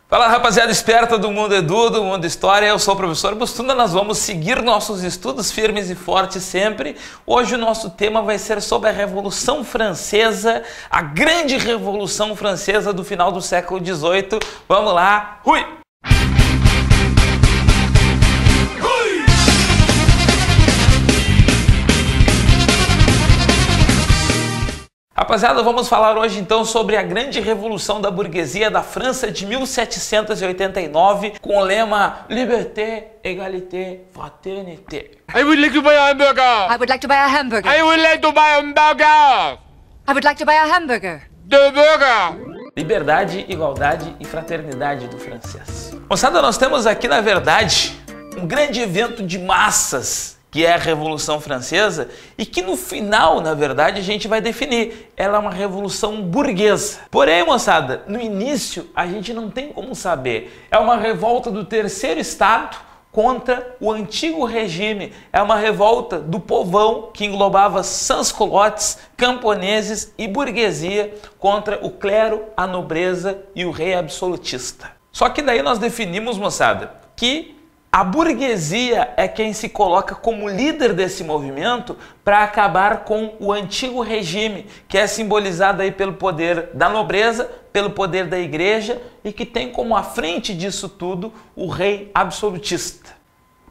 Fala, rapaziada esperta do Mundo Edu, do Mundo História, eu sou o professor Bustunda, nós vamos seguir nossos estudos firmes e fortes sempre. Hoje o nosso tema vai ser sobre a Revolução Francesa, a grande Revolução Francesa do final do século XVIII. Vamos lá, hui! Rapaziada, vamos falar hoje então sobre a grande revolução da burguesia da França de 1789 com o lema Liberté, Égalité, Fraternité. I would like to buy a hamburger. I would like to buy a hamburger. I would like to buy a hamburger. I would like to buy a hamburger. The burger. Liberdade, igualdade e fraternidade do francês. Moçada, nós temos aqui na verdade um grande evento de massas, que é a Revolução Francesa, e que no final, na verdade, a gente vai definir. Ela é uma revolução burguesa. Porém, moçada, no início a gente não tem como saber. É uma revolta do terceiro estado contra o antigo regime. É uma revolta do povão que englobava sans-culottes, camponeses e burguesia contra o clero, a nobreza e o rei absolutista. Só que daí nós definimos, moçada, que a burguesia é quem se coloca como líder desse movimento para acabar com o antigo regime, que é simbolizado aí pelo poder da nobreza, pelo poder da igreja e que tem como à frente disso tudo o rei absolutista.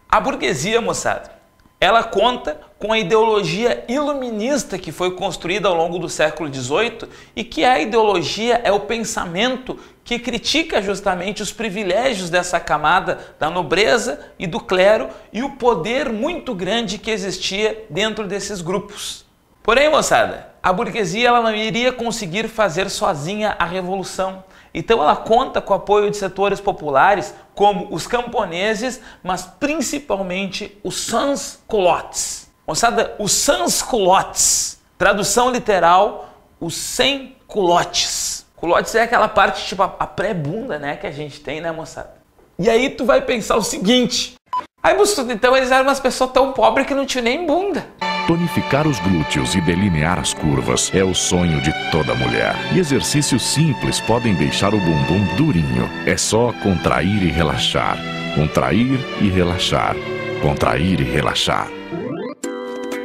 A burguesia, moçada, ela conta com a ideologia iluminista que foi construída ao longo do século XVIII e que a ideologia é o pensamento que critica justamente os privilégios dessa camada da nobreza e do clero e o poder muito grande que existia dentro desses grupos. Porém, moçada, a burguesia ela não iria conseguir fazer sozinha a revolução. Então ela conta com o apoio de setores populares como os camponeses, mas principalmente os sans-culottes. Moçada, os sans-culottes, tradução literal, os sem culottes. Culottes é aquela parte tipo a pré-bunda, né, que a gente tem, né, moçada? E aí tu vai pensar o seguinte: aí, Bustudo, então eles eram umas pessoas tão pobres que não tinham nem bunda. Tonificar os glúteos e delinear as curvas é o sonho de toda mulher. E exercícios simples podem deixar o bumbum durinho. É só contrair e relaxar. Contrair e relaxar. Contrair e relaxar.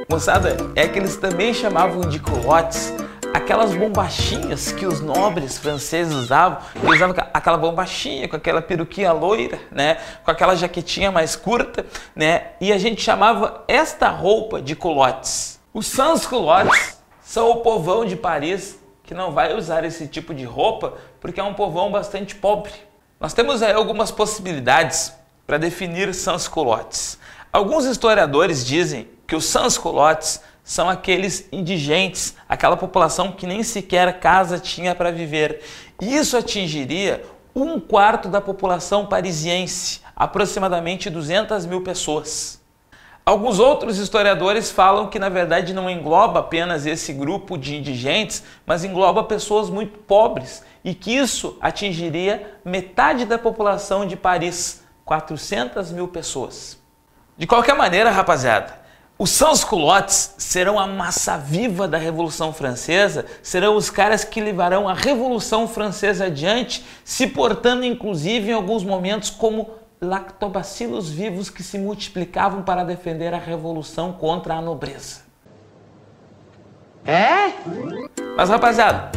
Moçada, é que eles também chamavam de culottes aquelas bombachinhas que os nobres franceses usavam. Eles usavam aquela bombachinha com aquela peruquinha loira, né? Com aquela jaquetinha mais curta, né? E a gente chamava esta roupa de culottes. Os sans-culottes são o povão de Paris que não vai usar esse tipo de roupa porque é um povão bastante pobre. Nós temos aí algumas possibilidades para definir sans-culottes. Alguns historiadores dizem que os sans-culottes são aqueles indigentes, aquela população que nem sequer casa tinha para viver. Isso atingiria 1/4 da população parisiense, aproximadamente 200 mil pessoas. Alguns outros historiadores falam que na verdade não engloba apenas esse grupo de indigentes, mas engloba pessoas muito pobres e que isso atingiria metade da população de Paris, 400 mil pessoas. De qualquer maneira, rapaziada, os sans-culottes serão a massa viva da Revolução Francesa, serão os caras que levarão a Revolução Francesa adiante, se portando inclusive em alguns momentos como lactobacilos vivos que se multiplicavam para defender a revolução contra a nobreza. Mas rapaziada,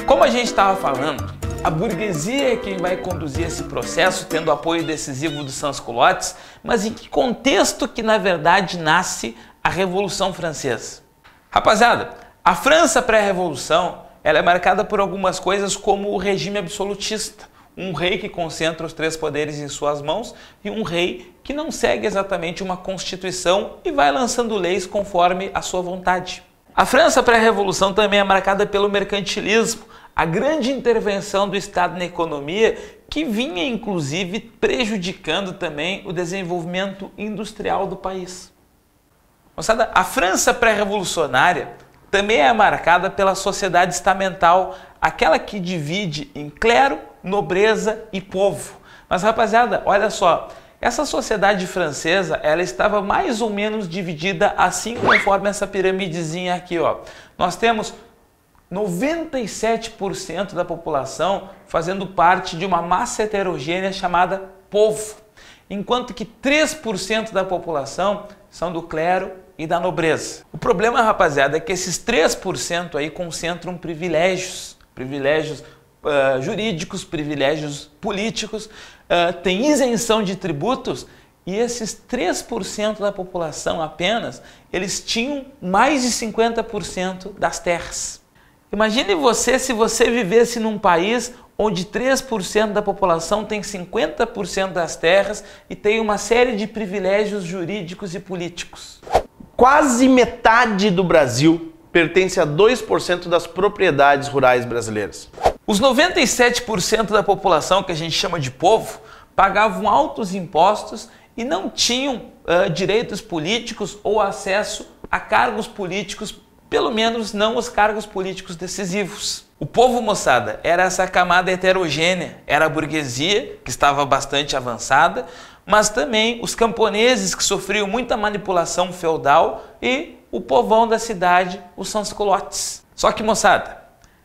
como a gente estava falando, a burguesia é quem vai conduzir esse processo, tendo o apoio decisivo dos sans-culottes, mas em que contexto que na verdade nasce a Revolução Francesa? Rapaziada, a França pré-revolução ela é marcada por algumas coisas como o regime absolutista, um rei que concentra os 3 poderes em suas mãos e um rei que não segue exatamente uma constituição e vai lançando leis conforme a sua vontade. A França pré-revolução também é marcada pelo mercantilismo, a grande intervenção do Estado na economia que vinha inclusive prejudicando também o desenvolvimento industrial do país. Moçada, a França pré-revolucionária também é marcada pela sociedade estamental, aquela que divide em clero, nobreza e povo. Mas rapaziada, olha só, essa sociedade francesa, ela estava mais ou menos dividida assim conforme essa piramidezinha aqui, ó. Nós temos 97% da população fazendo parte de uma massa heterogênea chamada povo, enquanto que 3% da população são do clero e da nobreza. O problema, rapaziada, é que esses 3% aí concentram privilégios jurídicos, privilégios políticos, tem isenção de tributos, e esses 3% da população apenas, eles tinham mais de 50% das terras. Imagine você se você vivesse num país onde 3% da população tem 50% das terras e tem uma série de privilégios jurídicos e políticos. Quase metade do Brasil pertence a 2% das propriedades rurais brasileiras. Os 97% da população, que a gente chama de povo, pagavam altos impostos e não tinham direitos políticos ou acesso a cargos políticos, pelo menos não os cargos políticos decisivos. O povo, moçada, era essa camada heterogênea, era a burguesia, que estava bastante avançada, mas também os camponeses, que sofriam muita manipulação feudal, e o povão da cidade, os sans-culottes. Só que, moçada,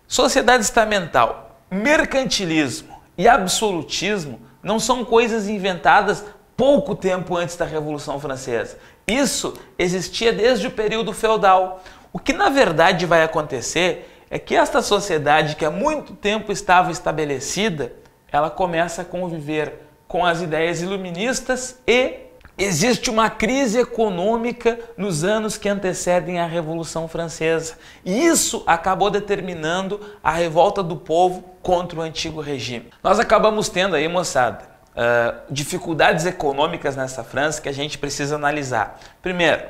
sociedade estamental, mercantilismo e absolutismo não são coisas inventadas pouco tempo antes da Revolução Francesa. Isso existia desde o período feudal. O que na verdade vai acontecer é que esta sociedade, que há muito tempo estava estabelecida, ela começa a conviver com as ideias iluministas e existe uma crise econômica nos anos que antecedem a Revolução Francesa. E isso acabou determinando a revolta do povo contra o antigo regime. Nós acabamos tendo aí, moçada, dificuldades econômicas nessa França que a gente precisa analisar. Primeiro,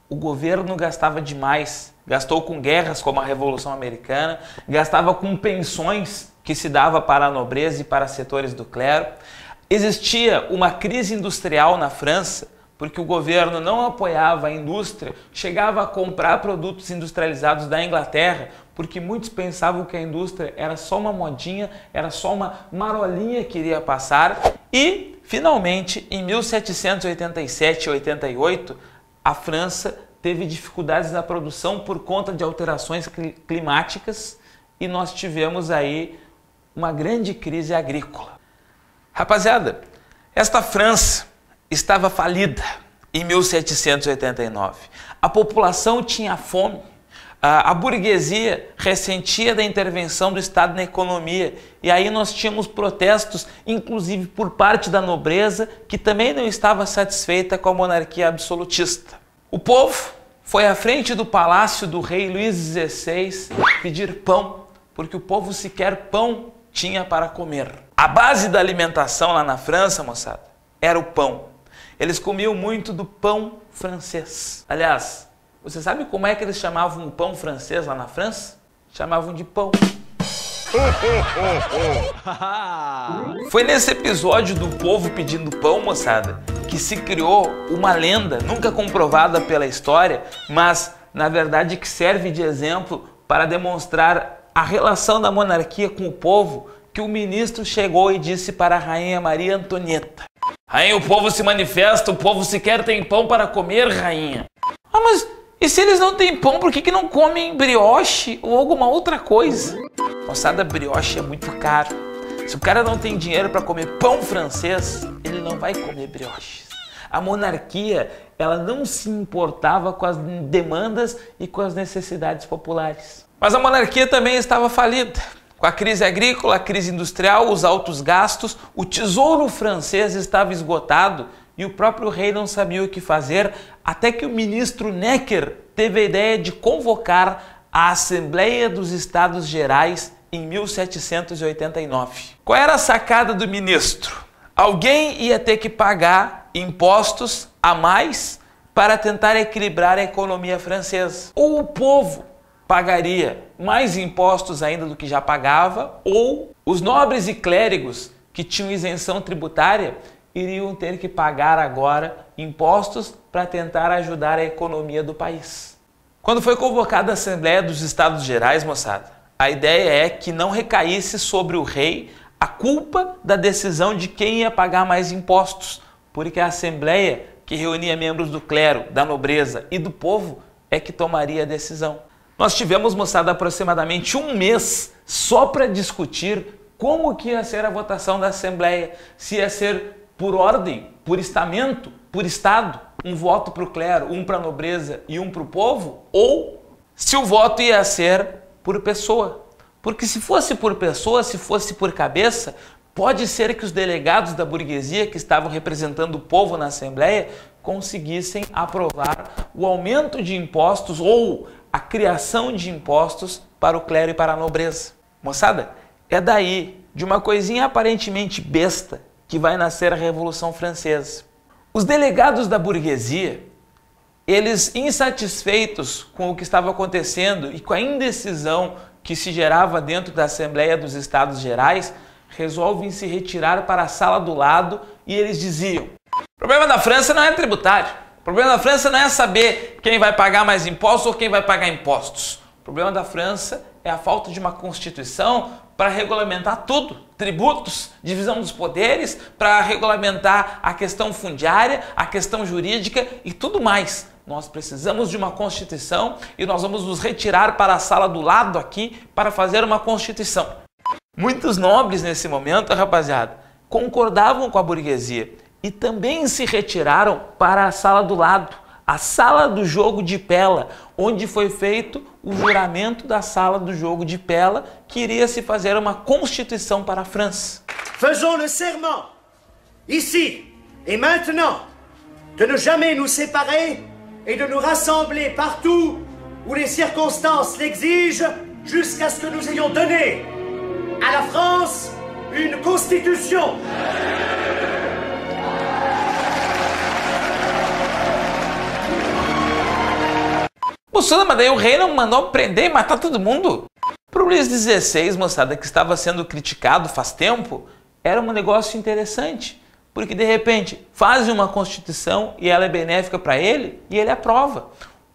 o governo gastava demais, gastou com guerras como a Revolução Americana, gastava com pensões que se dava para a nobreza e para setores do clero. Existia uma crise industrial na França, porque o governo não apoiava a indústria, chegava a comprar produtos industrializados da Inglaterra, porque muitos pensavam que a indústria era só uma modinha, era só uma marolinha que iria passar. E, finalmente, em 1787 e 88, a França teve dificuldades na produção por conta de alterações climáticas e nós tivemos aí uma grande crise agrícola. Rapaziada, esta França estava falida em 1789. A população tinha fome. A burguesia ressentia da intervenção do Estado na economia. E aí nós tínhamos protestos, inclusive por parte da nobreza, que também não estava satisfeita com a monarquia absolutista. O povo foi à frente do palácio do rei Luís XVI pedir pão, porque o povo sequer pão tinha para comer. A base da alimentação lá na França, moçada, era o pão. Eles comiam muito do pão francês. Aliás, você sabe como é que eles chamavam o pão francês lá na França? Chamavam de pão. Foi nesse episódio do povo pedindo pão, moçada, que se criou uma lenda, nunca comprovada pela história, mas na verdade que serve de exemplo para demonstrar a relação da monarquia com o povo, que o ministro chegou e disse para a rainha Maria Antonieta: "Rainha, o povo se manifesta, o povo sequer tem pão para comer, rainha." "Ah, mas e se eles não têm pão, por que não comem brioche ou alguma outra coisa?" Moçada, brioche é muito caro. Se o cara não tem dinheiro para comer pão francês, ele não vai comer brioches. A monarquia, ela não se importava com as demandas e com as necessidades populares. Mas a monarquia também estava falida. Com a crise agrícola, a crise industrial, os altos gastos, o tesouro francês estava esgotado e o próprio rei não sabia o que fazer, até que o ministro Necker teve a ideia de convocar a Assembleia dos Estados Gerais em 1789. Qual era a sacada do ministro? Alguém ia ter que pagar impostos a mais para tentar equilibrar a economia francesa. Ou o povo pagaria mais impostos ainda do que já pagava, ou os nobres e clérigos que tinham isenção tributária iriam ter que pagar agora impostos para tentar ajudar a economia do país. Quando foi convocada a Assembleia dos Estados Gerais, moçada, a ideia é que não recaísse sobre o rei a culpa da decisão de quem ia pagar mais impostos, porque a Assembleia, que reunia membros do clero, da nobreza e do povo, é que tomaria a decisão. Nós tivemos, moçada, aproximadamente um mês só para discutir como que ia ser a votação da Assembleia, se ia ser por ordem, por estamento, por estado, um voto para o clero, um para a nobreza e um para o povo, ou se o voto ia ser por pessoa. Porque se fosse por pessoa, se fosse por cabeça, pode ser que os delegados da burguesia que estavam representando o povo na Assembleia conseguissem aprovar o aumento de impostos ou a criação de impostos para o clero e para a nobreza. Moçada, é daí, de uma coisinha aparentemente besta, que vai nascer a Revolução Francesa. Os delegados da burguesia, eles insatisfeitos com o que estava acontecendo e com a indecisão que se gerava dentro da Assembleia dos Estados Gerais, resolvem se retirar para a sala do lado e eles diziam: o problema da França não é tributário, o problema da França não é saber quem vai pagar mais impostos ou quem vai pagar impostos. O problema da França é a falta de uma constituição para regulamentar tudo, tributos, divisão dos poderes, para regulamentar a questão fundiária, a questão jurídica e tudo mais. Nós precisamos de uma Constituição e nós vamos nos retirar para a sala do lado aqui para fazer uma Constituição. Muitos nobres nesse momento, rapaziada, concordavam com a burguesia e também se retiraram para a sala do lado, a sala do jogo de Pella, onde foi feito o juramento da sala do jogo de Pella, que iria se fazer uma Constituição para a França. Faisons le serment, ici et maintenant, de ne jamais nous séparer et de nous rassembler partout où les circonstances l'exigent, jusqu'à ce que nous ayons donné à la France une constitution. Moçada, mas daí o rei não mandou prender e matar todo mundo? Para o Luís XVI, moçada, que estava sendo criticado faz tempo, era um negócio interessante. Porque de repente fazem uma Constituição e ela é benéfica para ele e ele aprova.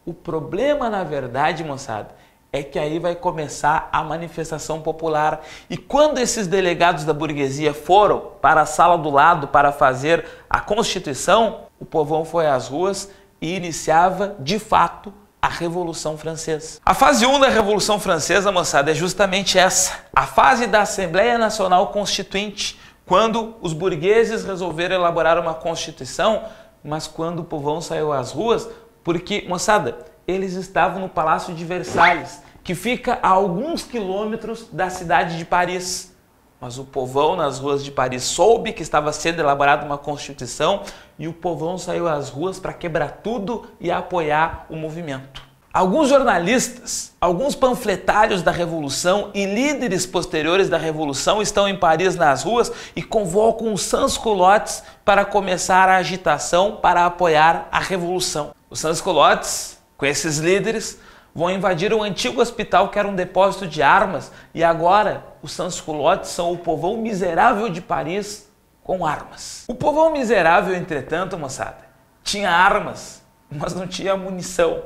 O problema, na verdade, moçada, é que aí vai começar a manifestação popular. E quando esses delegados da burguesia foram para a sala do lado para fazer a Constituição, o povão foi às ruas e iniciava, de fato, a Revolução Francesa. A fase 1 da Revolução Francesa, moçada, é justamente essa. A fase da Assembleia Nacional Constituinte, quando os burgueses resolveram elaborar uma Constituição, mas quando o povão saiu às ruas, porque, moçada, eles estavam no Palácio de Versalhes, que fica a alguns quilômetros da cidade de Paris. Mas o povão nas ruas de Paris soube que estava sendo elaborada uma Constituição e o povão saiu às ruas para quebrar tudo e apoiar o movimento. Alguns jornalistas, alguns panfletários da Revolução e líderes posteriores da Revolução estão em Paris nas ruas e convocam os sans-culottes para começar a agitação para apoiar a Revolução. Os sans-culottes, com esses líderes, vão invadir um antigo hospital que era um depósito de armas e agora os sans-culottes são o povão miserável de Paris com armas. O povão miserável, entretanto, moçada, tinha armas, mas não tinha munição.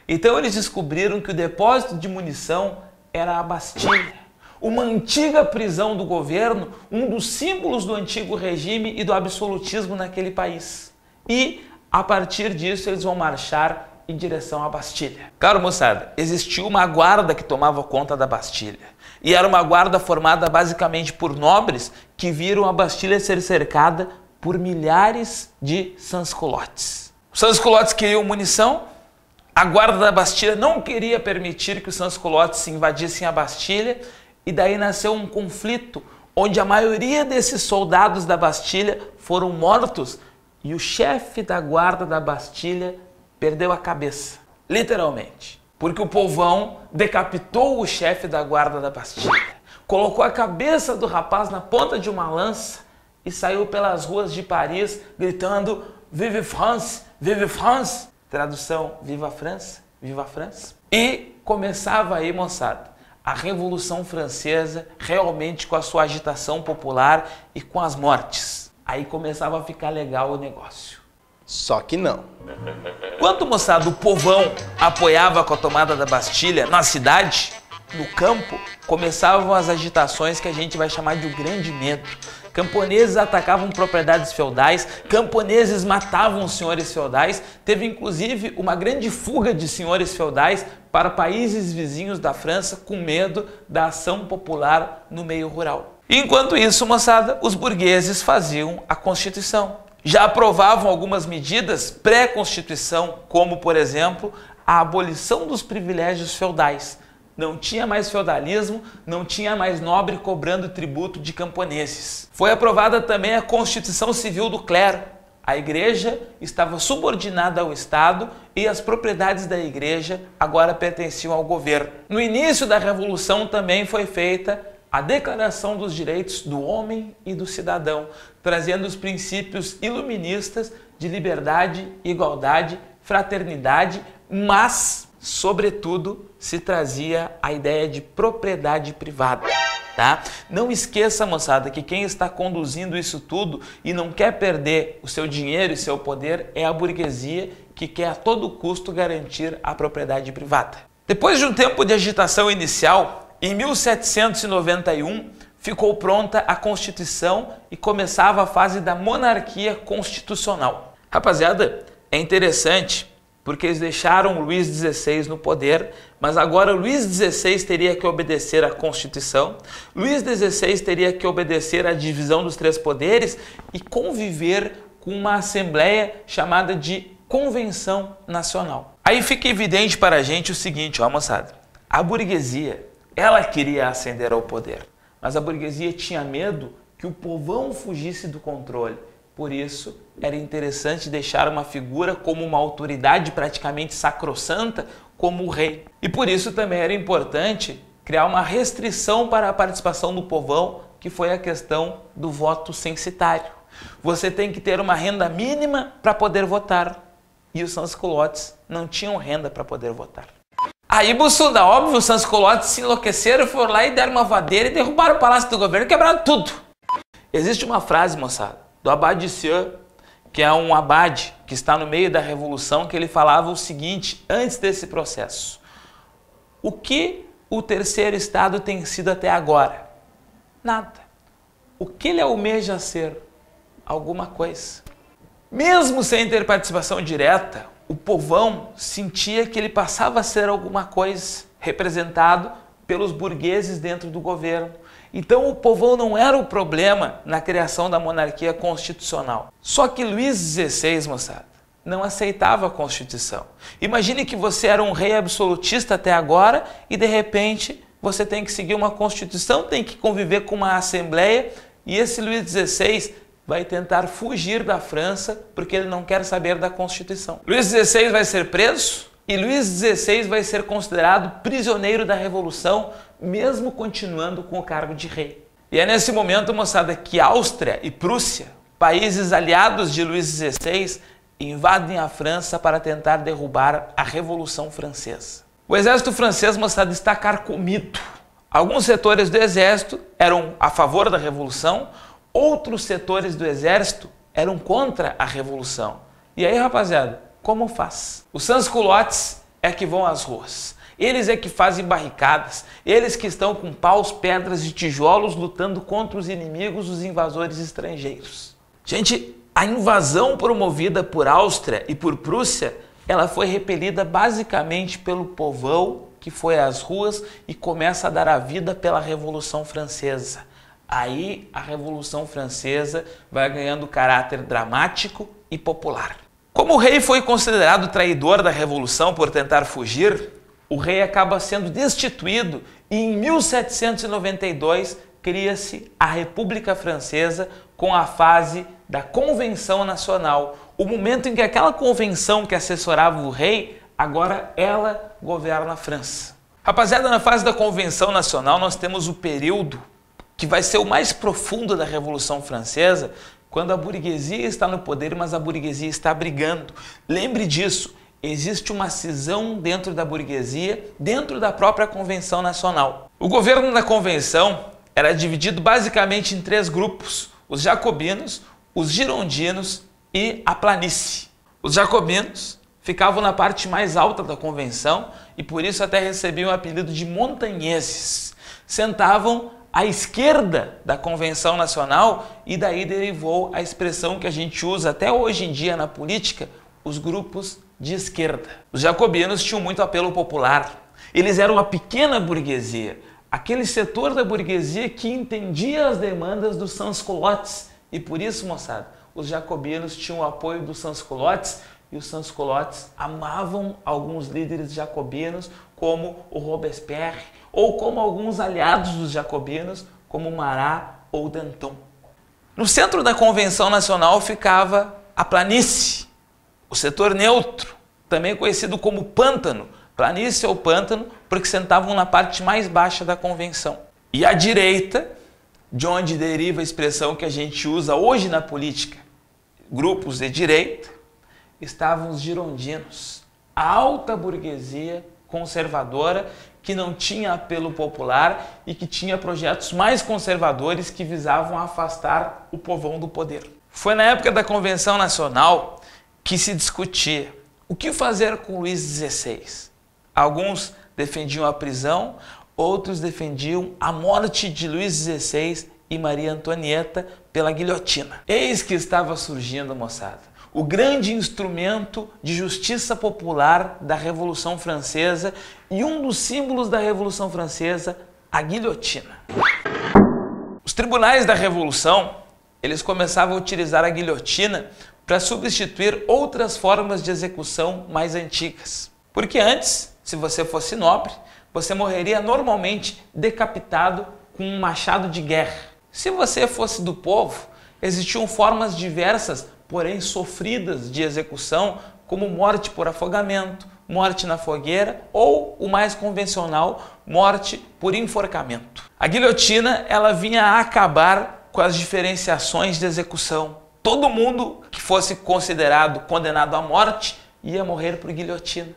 Então eles descobriram que o depósito de munição era a Bastilha, uma antiga prisão do governo, um dos símbolos do antigo regime e do absolutismo naquele país. E, a partir disso, eles vão marchar em direção à Bastilha. Claro, moçada, existia uma guarda que tomava conta da Bastilha. E era uma guarda formada basicamente por nobres que viram a Bastilha ser cercada por milhares de sans-culottes. Os sans-culottes queriam munição, a guarda da Bastilha não queria permitir que os sans-culottes invadissem a Bastilha e daí nasceu um conflito onde a maioria desses soldados da Bastilha foram mortos e o chefe da guarda da Bastilha perdeu a cabeça, literalmente, porque o povão decapitou o chefe da guarda da Bastilha, colocou a cabeça do rapaz na ponta de uma lança e saiu pelas ruas de Paris gritando Vive France, Vive France, tradução Viva a França, Viva a França. E começava aí, moçada, a Revolução Francesa realmente com a sua agitação popular e com as mortes. Aí começava a ficar legal o negócio. Só que não. Quando, moçada, o povão apoiava com a tomada da Bastilha na cidade, no campo, começavam as agitações que a gente vai chamar de o Grande Medo. Camponeses atacavam propriedades feudais, camponeses matavam os senhores feudais, teve inclusive uma grande fuga de senhores feudais para países vizinhos da França com medo da ação popular no meio rural. Enquanto isso, moçada, os burgueses faziam a Constituição. Já aprovavam algumas medidas pré-Constituição, como, por exemplo, a abolição dos privilégios feudais. Não tinha mais feudalismo, não tinha mais nobre cobrando tributo de camponeses. Foi aprovada também a Constituição Civil do Clero. A igreja estava subordinada ao Estado e as propriedades da igreja agora pertenciam ao governo. No início da Revolução também foi feita a Declaração dos Direitos do Homem e do Cidadão, trazendo os princípios iluministas de liberdade, igualdade, fraternidade, mas, sobretudo, se trazia a ideia de propriedade privada. Tá? Não esqueça, moçada, que quem está conduzindo isso tudo e não quer perder o seu dinheiro e seu poder é a burguesia, que quer a todo custo garantir a propriedade privada. Depois de um tempo de agitação inicial, em 1791 ficou pronta a Constituição e começava a fase da monarquia constitucional. Rapaziada, é interessante porque eles deixaram Luís XVI no poder, mas agora Luís XVI teria que obedecer à Constituição, Luís XVI teria que obedecer à divisão dos três poderes e conviver com uma assembleia chamada de Convenção Nacional. Aí fica evidente para a gente o seguinte, ó moçada, a burguesia, ela queria ascender ao poder, mas a burguesia tinha medo que o povão fugisse do controle. Por isso, era interessante deixar uma figura como uma autoridade praticamente sacrossanta como o rei. E por isso também era importante criar uma restrição para a participação do povão, que foi a questão do voto censitário. Você tem que ter uma renda mínima para poder votar. E os sans-culottes não tinham renda para poder votar. Aí, Bussuda, óbvio, os sans-culottes se enlouqueceram, foram lá e deram uma vadeira e derrubaram o palácio do governo e quebraram tudo. Existe uma frase, moçada, do Abade Sieur, que é um abade que está no meio da Revolução, que ele falava o seguinte, antes desse processo. O que o terceiro estado tem sido até agora? Nada. O que ele almeja ser? Alguma coisa. Mesmo sem ter participação direta, o povão sentia que ele passava a ser alguma coisa, representado pelos burgueses dentro do governo. Então o povão não era o problema na criação da monarquia constitucional. Só que Luís XVI, moçada, não aceitava a Constituição. Imagine que você era um rei absolutista até agora e de repente você tem que seguir uma Constituição, tem que conviver com uma Assembleia e esse Luís XVI vai tentar fugir da França porque ele não quer saber da Constituição. Luís XVI vai ser preso e Luís XVI vai ser considerado prisioneiro da Revolução, mesmo continuando com o cargo de rei. E é nesse momento, moçada, que Áustria e Prússia, países aliados de Luís XVI, invadem a França para tentar derrubar a Revolução Francesa. O exército francês, moçada, está carcomido. Alguns setores do exército eram a favor da Revolução, outros setores do exército eram contra a Revolução. E aí, rapaziada, como faz? Os sans-culottes é que vão às ruas. Eles é que fazem barricadas. Eles que estão com paus, pedras e tijolos lutando contra os inimigos, os invasores estrangeiros. Gente, a invasão promovida por Áustria e por Prússia, ela foi repelida basicamente pelo povão que foi às ruas e começa a dar a vida pela Revolução Francesa. Aí a Revolução Francesa vai ganhando caráter dramático e popular. Como o rei foi considerado traidor da Revolução por tentar fugir, o rei acaba sendo destituído e em 1792 cria-se a República Francesa com a fase da Convenção Nacional, o momento em que aquela convenção que assessorava o rei, agora ela governa a França. Rapaziada, na fase da Convenção Nacional nós temos o período que vai ser o mais profundo da Revolução Francesa, quando a burguesia está no poder, mas a burguesia está brigando. Lembre disso, existe uma cisão dentro da burguesia, dentro da própria Convenção Nacional. O governo da Convenção era dividido basicamente em três grupos, os jacobinos, os girondinos e a planície. Os jacobinos ficavam na parte mais alta da Convenção e por isso até recebiam o apelido de montanheses. Sentavam à esquerda da Convenção Nacional e daí derivou a expressão que a gente usa até hoje em dia na política, os grupos de esquerda. Os jacobinos tinham muito apelo popular. Eles eram a pequena burguesia, aquele setor da burguesia que entendia as demandas dos sans-culottes. E por isso, moçada, os jacobinos tinham o apoio dos sans-culottes e os sans-culottes amavam alguns líderes jacobinos, como o Robespierre, ou como alguns aliados dos jacobinos, como Marat ou Danton. No centro da Convenção Nacional ficava a planície, o setor neutro, também conhecido como pântano, planície ou pântano, porque sentavam na parte mais baixa da convenção. E à direita, de onde deriva a expressão que a gente usa hoje na política, grupos de direita, estavam os girondinos, a alta burguesia conservadora que não tinha apelo popular e que tinha projetos mais conservadores que visavam afastar o povão do poder. Foi na época da Convenção Nacional que se discutia o que fazer com Luís XVI. Alguns defendiam a prisão, outros defendiam a morte de Luís XVI e Maria Antonieta pela guilhotina. Eis que estava surgindo, moçada, o grande instrumento de justiça popular da Revolução Francesa e um dos símbolos da Revolução Francesa, a guilhotina. Os tribunais da Revolução, eles começavam a utilizar a guilhotina para substituir outras formas de execução mais antigas. Porque antes, se você fosse nobre, você morreria normalmente decapitado com um machado de guerra. Se você fosse do povo, existiam formas diversas, porém sofridas, de execução, como morte por afogamento, morte na fogueira ou, o mais convencional, morte por enforcamento. A guilhotina, ela vinha a acabar com as diferenciações de execução. Todo mundo que fosse considerado condenado à morte ia morrer por guilhotina.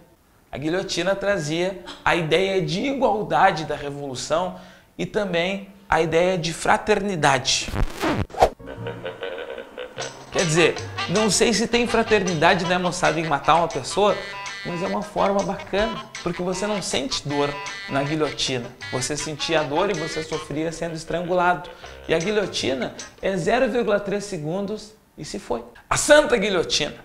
A guilhotina trazia a ideia de igualdade da revolução e também a ideia de fraternidade. Quer dizer, não sei se tem fraternidade, né, moçada, em matar uma pessoa, mas é uma forma bacana, porque você não sente dor na guilhotina. Você sentia a dor e você sofria sendo estrangulado. E a guilhotina é 0,3 segundos e se foi. A Santa Guilhotina.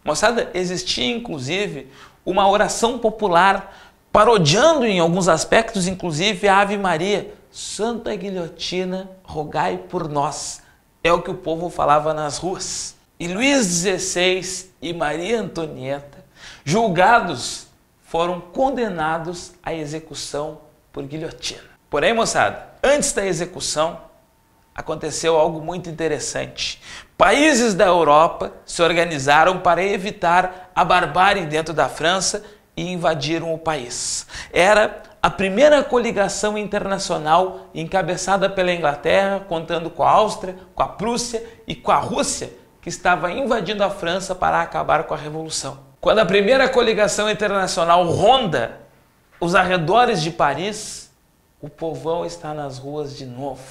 Moçada, existia inclusive uma oração popular, parodiando em alguns aspectos, inclusive a Ave Maria. Santa Guilhotina, rogai por nós. É o que o povo falava nas ruas. E Luís XVI e Maria Antonieta, julgados, foram condenados à execução por guilhotina. Porém, moçada, antes da execução, aconteceu algo muito interessante. Países da Europa se organizaram para evitar a barbárie dentro da França e invadiram o país. Era a primeira coligação internacional encabeçada pela Inglaterra, contando com a Áustria, com a Prússia e com a Rússia, que estava invadindo a França para acabar com a Revolução. Quando a primeira coligação internacional ronda os arredores de Paris, o povão está nas ruas de novo.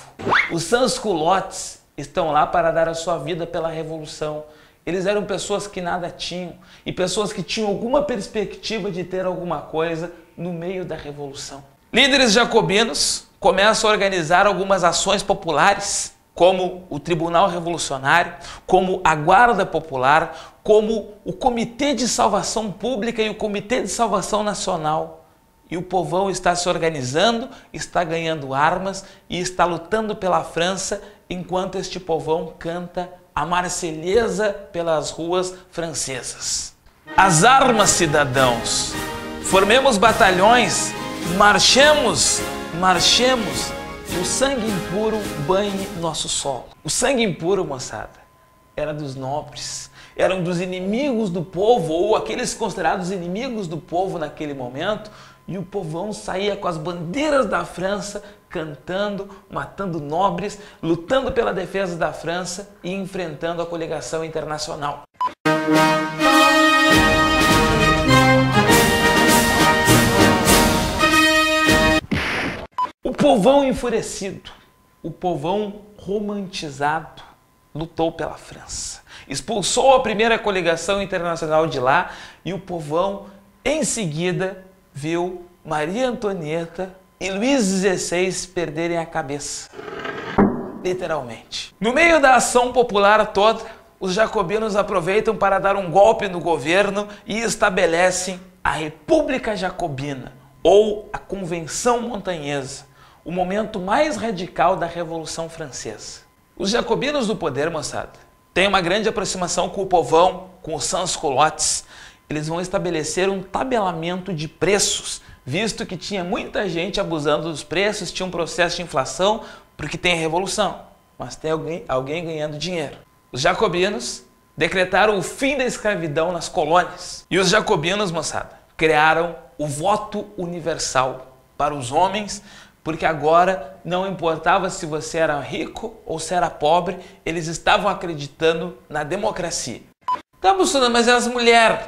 Os sans-culottes estão lá para dar a sua vida pela Revolução. Eles eram pessoas que nada tinham e pessoas que tinham alguma perspectiva de ter alguma coisa no meio da Revolução. Líderes jacobinos começam a organizar algumas ações populares, como o Tribunal Revolucionário, como a Guarda Popular, como o Comitê de Salvação Pública e o Comitê de Salvação Nacional. E o povão está se organizando, está ganhando armas e está lutando pela França, enquanto este povão canta a Marselhesa pelas ruas francesas. As armas, cidadãos! Formemos batalhões, marchemos, marchemos, e o sangue impuro banhe nosso solo. O sangue impuro, moçada, era dos nobres, eram dos inimigos do povo, ou aqueles considerados inimigos do povo naquele momento, e o povão saía com as bandeiras da França, cantando, matando nobres, lutando pela defesa da França e enfrentando a coligação internacional. O povão enfurecido, o povão romantizado, lutou pela França. Expulsou a primeira coligação internacional de lá e o povão, em seguida, viu Maria Antonieta e Luís XVI perderem a cabeça. Literalmente. No meio da ação popular toda, os jacobinos aproveitam para dar um golpe no governo e estabelecem a República Jacobina, ou a Convenção Montanhesa, o momento mais radical da Revolução Francesa. Os jacobinos do poder, moçada, têm uma grande aproximação com o povão, com os sans-culottes. Eles vão estabelecer um tabelamento de preços, visto que tinha muita gente abusando dos preços, tinha um processo de inflação, porque tem a revolução, mas tem alguém ganhando dinheiro. Os jacobinos decretaram o fim da escravidão nas colônias. E os jacobinos, moçada, criaram o voto universal para os homens, porque agora não importava se você era rico ou se era pobre, eles estavam acreditando na democracia. Tá, Bussuna, mas é as mulheres.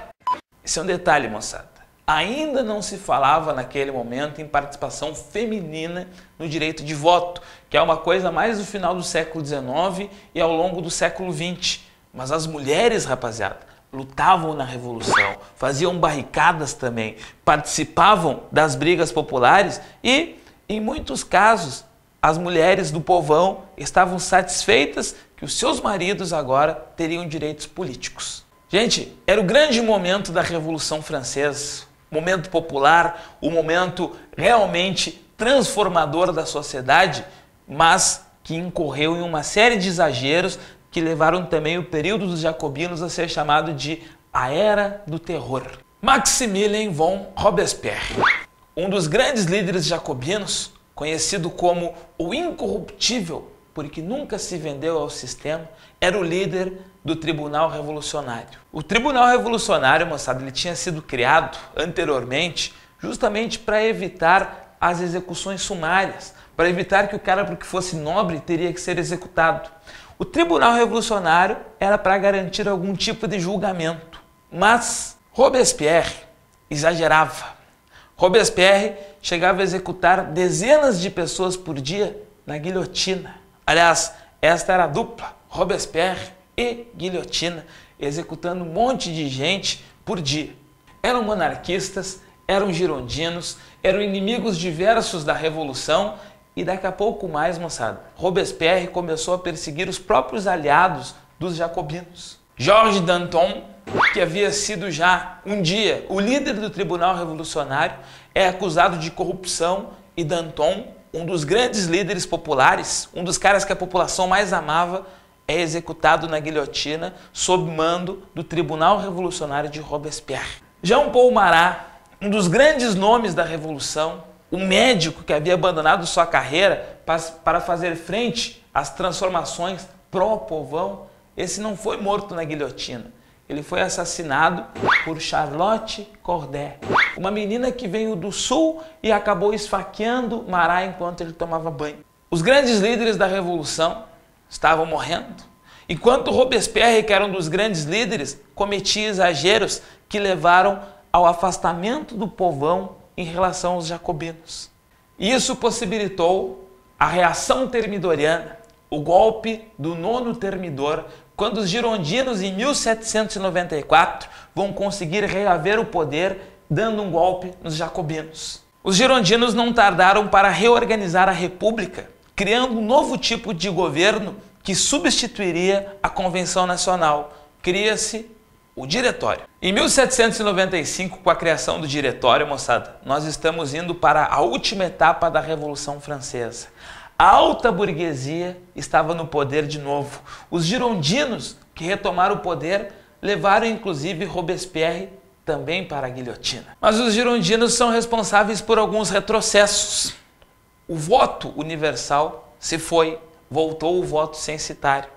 Esse é um detalhe, moçada. Ainda não se falava naquele momento em participação feminina no direito de voto, que é uma coisa mais do final do século XIX e ao longo do século XX. Mas as mulheres, rapaziada, lutavam na Revolução, faziam barricadas também, participavam das brigas populares e, em muitos casos, as mulheres do povão estavam satisfeitas que os seus maridos agora teriam direitos políticos. Gente, era o grande momento da Revolução Francesa, o momento popular, o momento realmente transformador da sociedade, mas que incorreu em uma série de exageros que levaram também o período dos jacobinos a ser chamado de a Era do Terror. Maximilien von Robespierre, um dos grandes líderes jacobinos, conhecido como o incorruptível, porque nunca se vendeu ao sistema, era o líder do Tribunal Revolucionário. O Tribunal Revolucionário, moçada, ele tinha sido criado anteriormente justamente para evitar as execuções sumárias, para evitar que o cara, porque fosse nobre, teria que ser executado. O Tribunal Revolucionário era para garantir algum tipo de julgamento, mas Robespierre exagerava. Robespierre chegava a executar dezenas de pessoas por dia na guilhotina. Aliás, esta era a dupla, Robespierre e guilhotina, executando um monte de gente por dia. Eram monarquistas, eram girondinos, eram inimigos diversos da Revolução e daqui a pouco mais, moçada, Robespierre começou a perseguir os próprios aliados dos jacobinos. Georges Danton, que havia sido já um dia o líder do Tribunal Revolucionário, é acusado de corrupção e Danton, um dos grandes líderes populares, um dos caras que a população mais amava, é executado na guilhotina sob mando do Tribunal Revolucionário de Robespierre. Jean-Paul Marat, um dos grandes nomes da Revolução, um médico que havia abandonado sua carreira para fazer frente às transformações pró-povão, esse não foi morto na guilhotina. Ele foi assassinado por Charlotte Corday, uma menina que veio do sul e acabou esfaqueando Marat enquanto ele tomava banho. Os grandes líderes da Revolução estavam morrendo, enquanto Robespierre, que era um dos grandes líderes, cometia exageros que levaram ao afastamento do povão em relação aos jacobinos. Isso possibilitou a reação termidoriana, o golpe do nono termidor, quando os girondinos, em 1794, vão conseguir reaver o poder, dando um golpe nos jacobinos. Os girondinos não tardaram para reorganizar a República, criando um novo tipo de governo que substituiria a Convenção Nacional. Cria-se o Diretório. Em 1795, com a criação do Diretório, moçada, nós estamos indo para a última etapa da Revolução Francesa. A alta burguesia estava no poder de novo. Os girondinos, que retomaram o poder, levaram inclusive Robespierre também para a guilhotina. Mas os girondinos são responsáveis por alguns retrocessos. O voto universal se foi, voltou o voto censitário.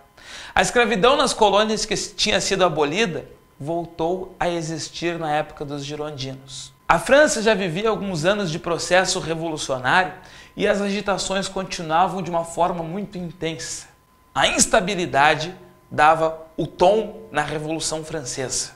A escravidão nas colônias que tinha sido abolida voltou a existir na época dos girondinos. A França já vivia alguns anos de processo revolucionário e as agitações continuavam de uma forma muito intensa. A instabilidade dava o tom na Revolução Francesa.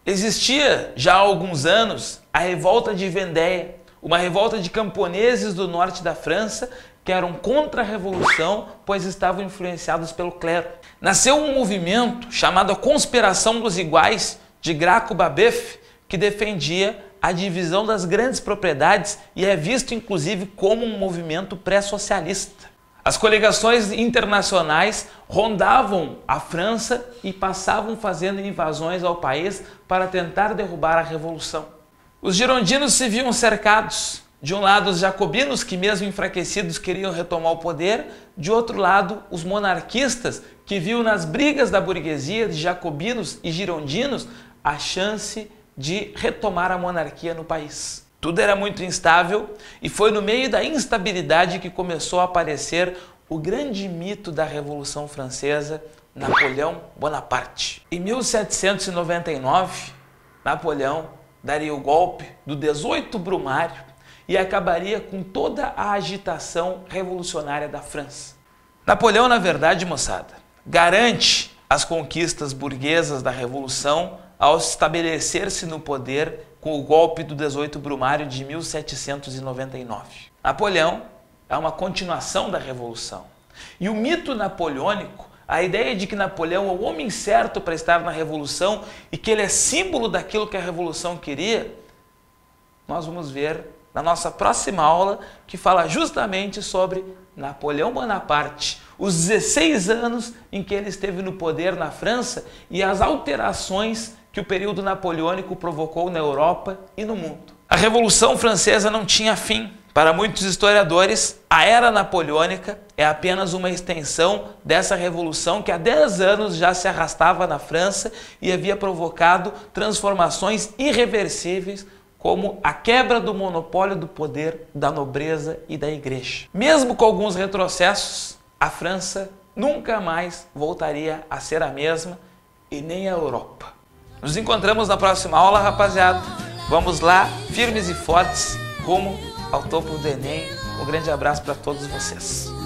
Existia já há alguns anos a revolta de Vendée, uma revolta de camponeses do norte da França que eram contra a Revolução, pois estavam influenciados pelo clero. Nasceu um movimento chamado a Conspiração dos Iguais, de Graco Babeuf, que defendia a divisão das grandes propriedades e é visto inclusive como um movimento pré-socialista. As coligações internacionais rondavam a França e passavam fazendo invasões ao país para tentar derrubar a Revolução. Os girondinos se viam cercados, De um lado, os jacobinos, que mesmo enfraquecidos queriam retomar o poder. De outro lado, os monarquistas, que viam nas brigas da burguesia de jacobinos e girondinos a chance de retomar a monarquia no país. Tudo era muito instável e foi no meio da instabilidade que começou a aparecer o grande mito da Revolução Francesa, Napoleão Bonaparte. Em 1799, Napoleão daria o golpe do 18 Brumário e acabaria com toda a agitação revolucionária da França. Napoleão, na verdade, moçada, garante as conquistas burguesas da Revolução ao estabelecer-se no poder com o golpe do 18 Brumário de 1799. Napoleão é uma continuação da Revolução. E o mito napoleônico, a ideia de que Napoleão é o homem certo para estar na Revolução e que ele é símbolo daquilo que a Revolução queria, nós vamos ver na nossa próxima aula, que fala justamente sobre Napoleão Bonaparte, os 16 anos em que ele esteve no poder na França e as alterações que o período napoleônico provocou na Europa e no mundo. A Revolução Francesa não tinha fim. Para muitos historiadores, a Era Napoleônica é apenas uma extensão dessa revolução que há 10 anos já se arrastava na França e havia provocado transformações irreversíveis, como a quebra do monopólio do poder da nobreza e da igreja. Mesmo com alguns retrocessos, a França nunca mais voltaria a ser a mesma e nem a Europa. Nos encontramos na próxima aula, rapaziada. Vamos lá, firmes e fortes, rumo ao topo do Enem. Um grande abraço para todos vocês.